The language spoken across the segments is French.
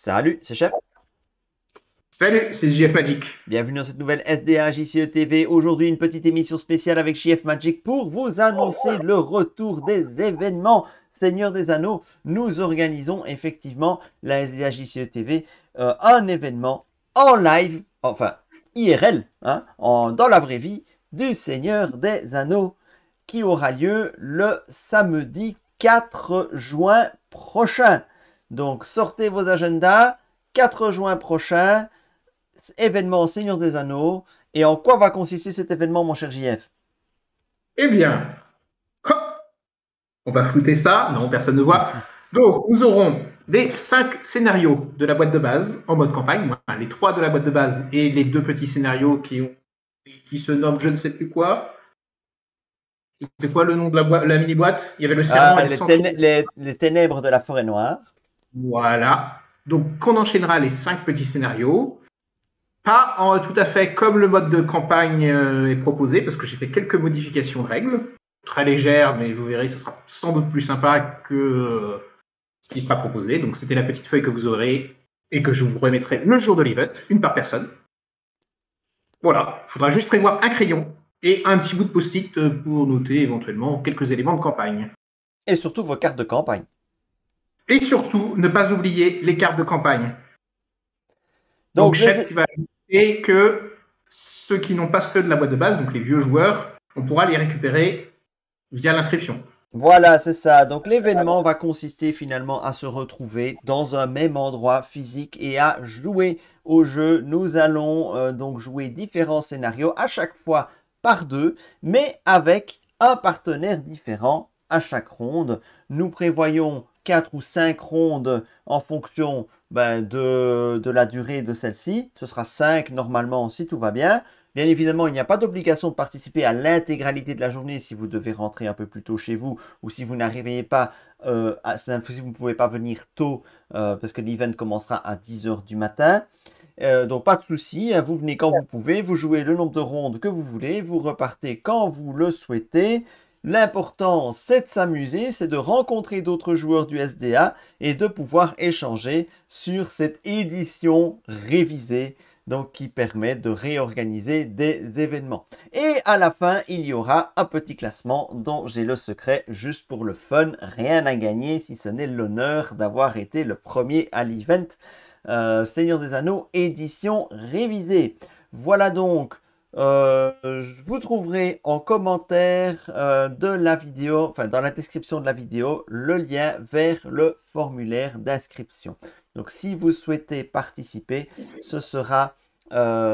Salut, c'est Chef. Salut, c'est JF Magic. Bienvenue dans cette nouvelle SDA JCE TV. Aujourd'hui, une petite émission spéciale avec JF Magic pour vous annoncer le retour des événements Seigneur des Anneaux. Nous organisons effectivement la SDA JCE TV, un événement en live, enfin IRL, hein, dans la vraie vie, du Seigneur des Anneaux qui aura lieu le samedi 4 juin prochain. Donc sortez vos agendas, 4 juin prochain. Événement Seigneur des Anneaux. Et en quoi va consister cet événement, mon cher JF? Eh bien, hop, on va flouter ça. Non, personne ne voit. Donc, nous aurons les 5 scénarios de la boîte de base en mode campagne. Enfin, les 3 de la boîte de base et les 2 petits scénarios qui se nomment je ne sais plus quoi. C'était quoi le nom de la mini-boîte? Il y avait le serment et le sang. Les ténèbres de la forêt noire. Voilà. Donc, on enchaînera les 5 petits scénarios. Pas tout à fait comme le mode de campagne est proposé, parce que j'ai fait quelques modifications de règles, très légères, mais vous verrez, ce sera sans doute plus sympa que ce qui sera proposé. Donc c'était la petite feuille que vous aurez et que je vous remettrai le jour de l'event, une par personne. Voilà, il faudra juste prévoir un crayon et un petit bout de post-it pour noter éventuellement quelques éléments de campagne. Et surtout vos cartes de campagne. Et surtout, ne pas oublier les cartes de campagne. Donc, Chef, tu vas ajouter que ceux qui n'ont pas ceux de la boîte de base, donc les vieux joueurs, on pourra les récupérer via l'inscription. voilà, c'est ça. Donc l'événement va consister finalement à se retrouver dans un même endroit physique et à jouer au jeu. Nous allons donc jouer différents scénarios à chaque fois par deux, mais avec un partenaire différent à chaque ronde. Nous prévoyons 4 ou 5 rondes en fonction de la durée de celle-ci. Ce sera 5 normalement si tout va bien. Bien évidemment, il n'y a pas d'obligation de participer à l'intégralité de la journée si vous devez rentrer un peu plus tôt chez vous ou si vous n'arrivez pas, si vous ne pouvez pas venir tôt parce que l'event commencera à 10 h du matin. Donc pas de souci, hein, vous venez quand vous pouvez, vous jouez le nombre de rondes que vous voulez, vous repartez quand vous le souhaitez. L'important, c'est de s'amuser, c'est de rencontrer d'autres joueurs du SDA et de pouvoir échanger sur cette édition révisée, donc qui permet de réorganiser des événements. Et à la fin, il y aura un petit classement dont j'ai le secret juste pour le fun, rien à gagner si ce n'est l'honneur d'avoir été le premier à l'event Seigneur des Anneaux édition révisée. Voilà donc. Vous trouverez en commentaire de la vidéo, enfin dans la description de la vidéo, le lien vers le formulaire d'inscription. Donc si vous souhaitez participer, ce sera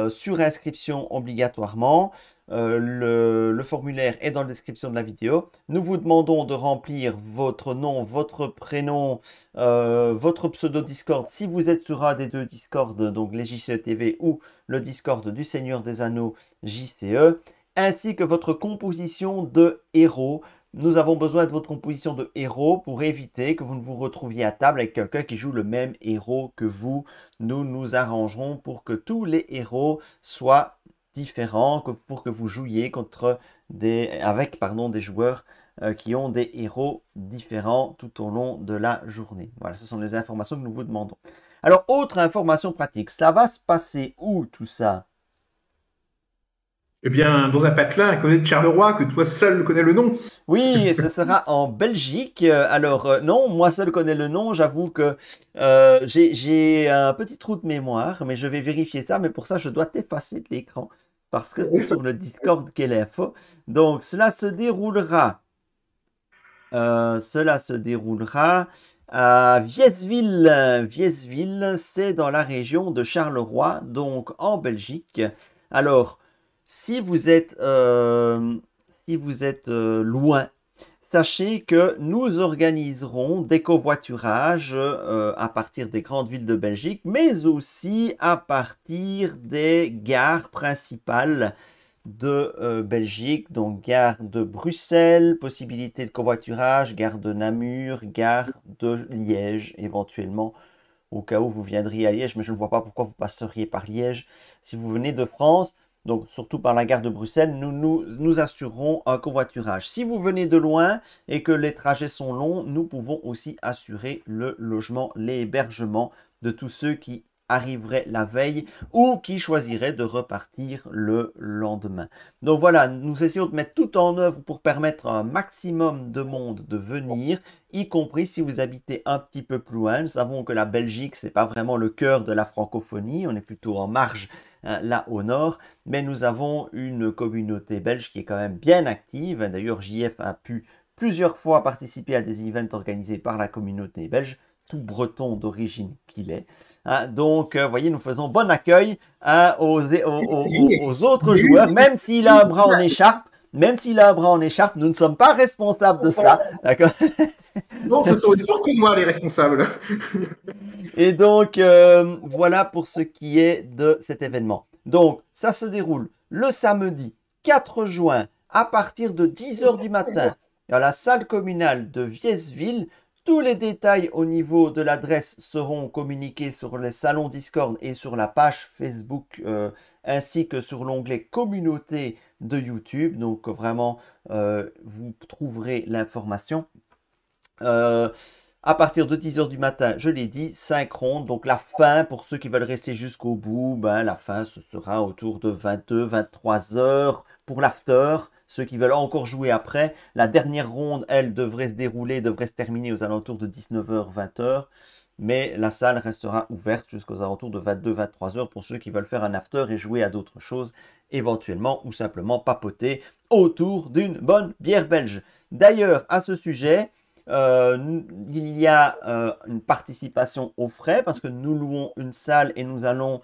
sur inscription obligatoirement. Le formulaire est dans la description de la vidéo. Nous vous demandons de remplir votre nom, votre prénom, votre pseudo Discord si vous êtes sur un des deux Discord, donc les JCE TV ou le Discord du Seigneur des Anneaux JCE, ainsi que votre composition de héros. Nous avons besoin de votre composition de héros pour éviter que vous ne vous retrouviez à table avec quelqu'un qui joue le même héros que vous. Nous nous arrangerons pour que tous les héros soient différents, pour que vous jouiez avec des joueurs qui ont des héros différents tout au long de la journée. Voilà, ce sont les informations que nous vous demandons. Alors, autre information pratique, ça va se passer où tout ça? Eh bien, dans un patelin à côté de Charleroi, que toi seul connais le nom. Oui, ce sera en Belgique. Alors, non, moi seul connais le nom. J'avoue que j'ai un petit trou de mémoire, mais je vais vérifier ça. Mais pour ça, je dois t'effacer de l'écran parce que c'est sur le Discord qu'est l'info. Donc, cela se déroulera à Viesville. Viesville, c'est dans la région de Charleroi, donc en Belgique. Alors, si vous êtes loin, sachez que nous organiserons des covoiturages à partir des grandes villes de Belgique, mais aussi à partir des gares principales de Belgique, donc gare de Bruxelles, possibilité de covoiturage, gare de Namur, gare de Liège éventuellement, au cas où vous viendriez à Liège, mais je ne vois pas pourquoi vous passeriez par Liège si vous venez de France. Donc, surtout par la gare de Bruxelles, nous assurerons un covoiturage. Si vous venez de loin et que les trajets sont longs, nous pouvons aussi assurer le logement, l'hébergement de tous ceux qui arriveraient la veille ou qui choisiraient de repartir le lendemain. Donc voilà, nous essayons de mettre tout en œuvre pour permettre à un maximum de monde de venir, y compris si vous habitez un petit peu plus loin. Nous savons que la Belgique, c'est pas vraiment le cœur de la francophonie, on est plutôt en marge là au nord, mais nous avons une communauté belge qui est quand même bien active. D'ailleurs, JF a pu plusieurs fois participer à des events organisés par la communauté belge, tout breton d'origine qu'il est. Donc, vous voyez, nous faisons bon accueil aux autres joueurs, même s'il a un bras en écharpe. Même s'il a un bras en écharpe, nous ne sommes pas responsables de ça. D'accord? Non, ce sont surtout moi les responsables. Et donc, voilà pour ce qui est de cet événement. Donc, ça se déroule le samedi 4 juin à partir de 10 h du matin dans la salle communale de Viesville. Tous les détails au niveau de l'adresse seront communiqués sur les salons Discord et sur la page Facebook ainsi que sur l'onglet communauté de YouTube. Donc vraiment, vous trouverez l'information. À partir de 10 h du matin, je l'ai dit, 5 rondes. Donc la fin, pour ceux qui veulent rester jusqu'au bout, ben, la fin ce sera autour de 22-23 h pour l'after. Ceux qui veulent encore jouer après, la dernière ronde, elle, devrait se terminer aux alentours de 19 h, 20 h. Mais la salle restera ouverte jusqu'aux alentours de 22-23 h pour ceux qui veulent faire un after et jouer à d'autres choses, éventuellement, ou simplement papoter autour d'une bonne bière belge. D'ailleurs, à ce sujet, il y a une participation aux frais parce que nous louons une salle et nous allons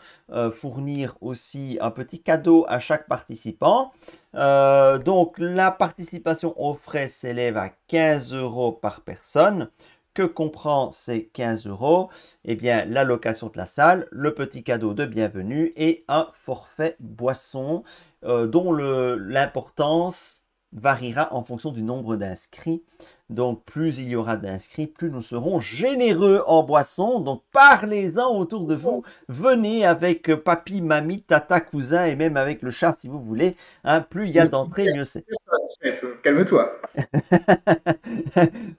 fournir aussi un petit cadeau à chaque participant. Donc la participation aux frais s'élève à 15 € par personne. Que comprend ces 15 €? Eh bien, la location de la salle, le petit cadeau de bienvenue et un forfait boisson dont l'importance variera en fonction du nombre d'inscrits. Donc, plus il y aura d'inscrits, plus nous serons généreux en boissons. Donc, parlez-en autour de vous. Venez avec papy, mamie, tata, cousin et même avec le chat si vous voulez. Plus il y a d'entrées, mieux c'est. Calme-toi.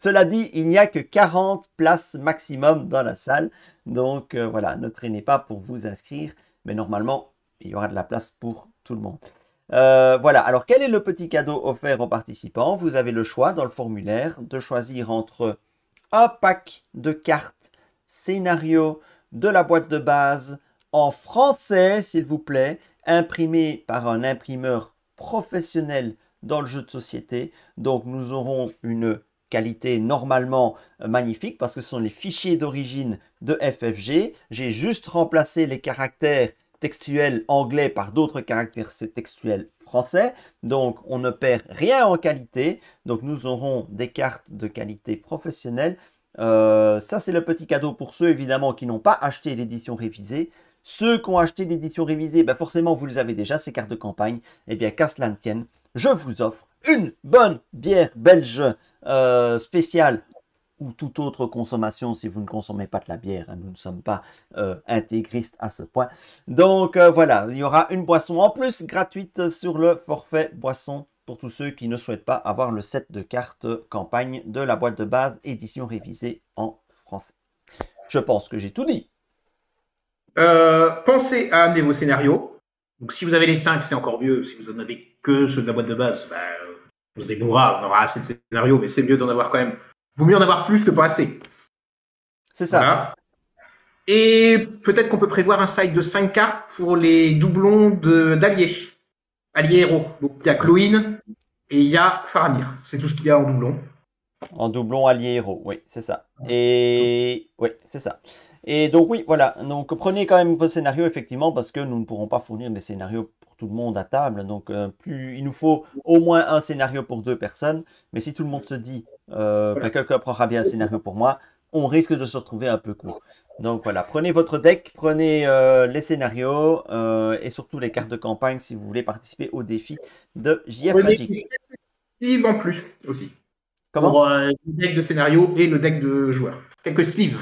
Cela dit, il n'y a que 40 places maximum dans la salle. Donc, voilà, ne traînez pas pour vous inscrire. Mais normalement, il y aura de la place pour tout le monde. Voilà, alors quel est le petit cadeau offert aux participants? Vous avez le choix dans le formulaire de choisir entre un pack de cartes scénario de la boîte de base en français, s'il vous plaît, imprimé par un imprimeur professionnel dans le jeu de société. Donc nous aurons une qualité normalement magnifique parce que ce sont les fichiers d'origine de FFG. J'ai juste remplacé les caractères textuels anglais par d'autres caractères textuels français. Donc, on ne perd rien en qualité. Donc, nous aurons des cartes de qualité professionnelle. Ça, c'est le petit cadeau pour ceux, évidemment, qui n'ont pas acheté l'édition révisée. Ceux qui ont acheté l'édition révisée, ben forcément, vous les avez déjà, ces cartes de campagne. Eh bien, qu'à cela ne tienne, je vous offre une bonne bière belge spéciale ou toute autre consommation si vous ne consommez pas de la bière. Nous ne sommes pas intégristes à ce point. Donc voilà, il y aura une boisson en plus gratuite sur le forfait boisson pour tous ceux qui ne souhaitent pas avoir le set de cartes campagne de la boîte de base édition révisée en français. Je pense que j'ai tout dit. Pensez à amener vos scénarios. Donc si vous avez les 5, c'est encore mieux. Si vous en avez que ceux de la boîte de base, on se débrouillera, on aura assez de scénarios, mais c'est mieux d'en avoir quand même. Vaut mieux en avoir plus que pas assez. C'est ça. Voilà. Et peut-être qu'on peut prévoir un side de 5 cartes pour les doublons d'alliés. Alliés héros. Donc il y a Chloïne et il y a Faramir. C'est tout ce qu'il y a en doublon. En doublon allié héros, oui, c'est ça. Et oui, c'est ça. Et donc oui, voilà. Donc prenez quand même vos scénarios, effectivement, parce que nous ne pourrons pas fournir des scénarios pour tout le monde à table. Donc il nous faut au moins un scénario pour 2 personnes. Mais si tout le monde se dit quelqu'un prendra bien un scénario pour moi, on risque de se retrouver un peu court. Donc voilà, prenez votre deck, prenez les scénarios et surtout les cartes de campagne si vous voulez participer au défi de JF Magic. Sleeves en plus aussi. Comment? Pour le deck de scénario et le deck de joueurs. Quelques sleeves.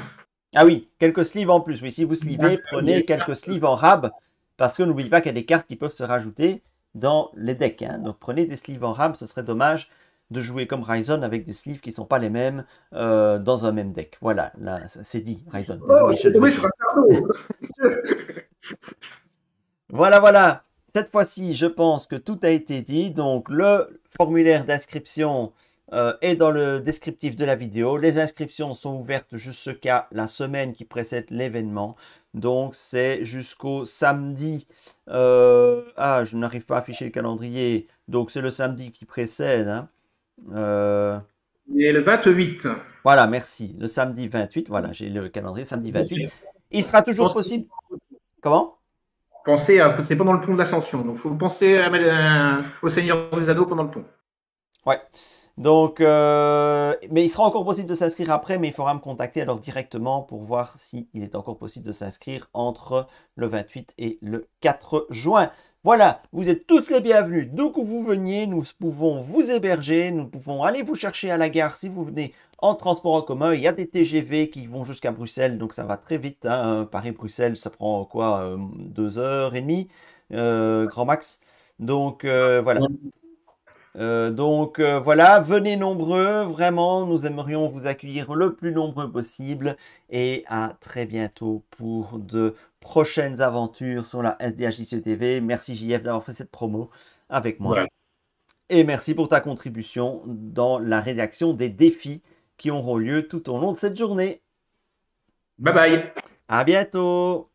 Ah oui, quelques sleeves en plus. Oui, si vous sleevez, prenez quelques sleeves en rab parce que n'oubliez pas qu'il y a des cartes qui peuvent se rajouter dans les decks. Donc prenez des sleeves en rab, ce serait dommage de jouer comme Ryzen avec des sleeves qui ne sont pas les mêmes dans un même deck. Voilà, là, c'est dit, Ryzen. Oh, Désolé, je suis tombé sur un fardeau. Voilà, voilà. Cette fois-ci, je pense que tout a été dit. Donc, le formulaire d'inscription est dans le descriptif de la vidéo. Les inscriptions sont ouvertes jusqu'à la semaine qui précède l'événement. Donc, c'est jusqu'au samedi. Je n'arrive pas à afficher le calendrier. Donc, c'est le samedi qui précède. Hein. Et le 28. Voilà, merci. Le samedi 28. Voilà, j'ai le calendrier samedi 28. Il sera toujours possible. Comment? Pensez à, c'est pendant le pont de l'Ascension, donc il faut penser au Seigneur des Anneaux pendant le pont. Ouais. Donc, mais il sera encore possible de s'inscrire après, mais il faudra me contacter alors directement pour voir s'il est encore possible de s'inscrire entre le 28 et le 4 juin. Voilà, vous êtes tous les bienvenus. D'où que vous veniez, nous pouvons vous héberger, nous pouvons aller vous chercher à la gare si vous venez en transport en commun. Il y a des TGV qui vont jusqu'à Bruxelles, donc ça va très vite. Hein. Paris-Bruxelles, ça prend quoi 2h30, grand max. Donc voilà. Voilà, venez nombreux, vraiment, nous aimerions vous accueillir le plus nombreux possible et à très bientôt pour de prochaines aventures sur la SDHJC TV. Merci JF d'avoir fait cette promo avec moi. Voilà. Et merci pour ta contribution dans la rédaction des défis qui auront lieu tout au long de cette journée. Bye bye. À bientôt!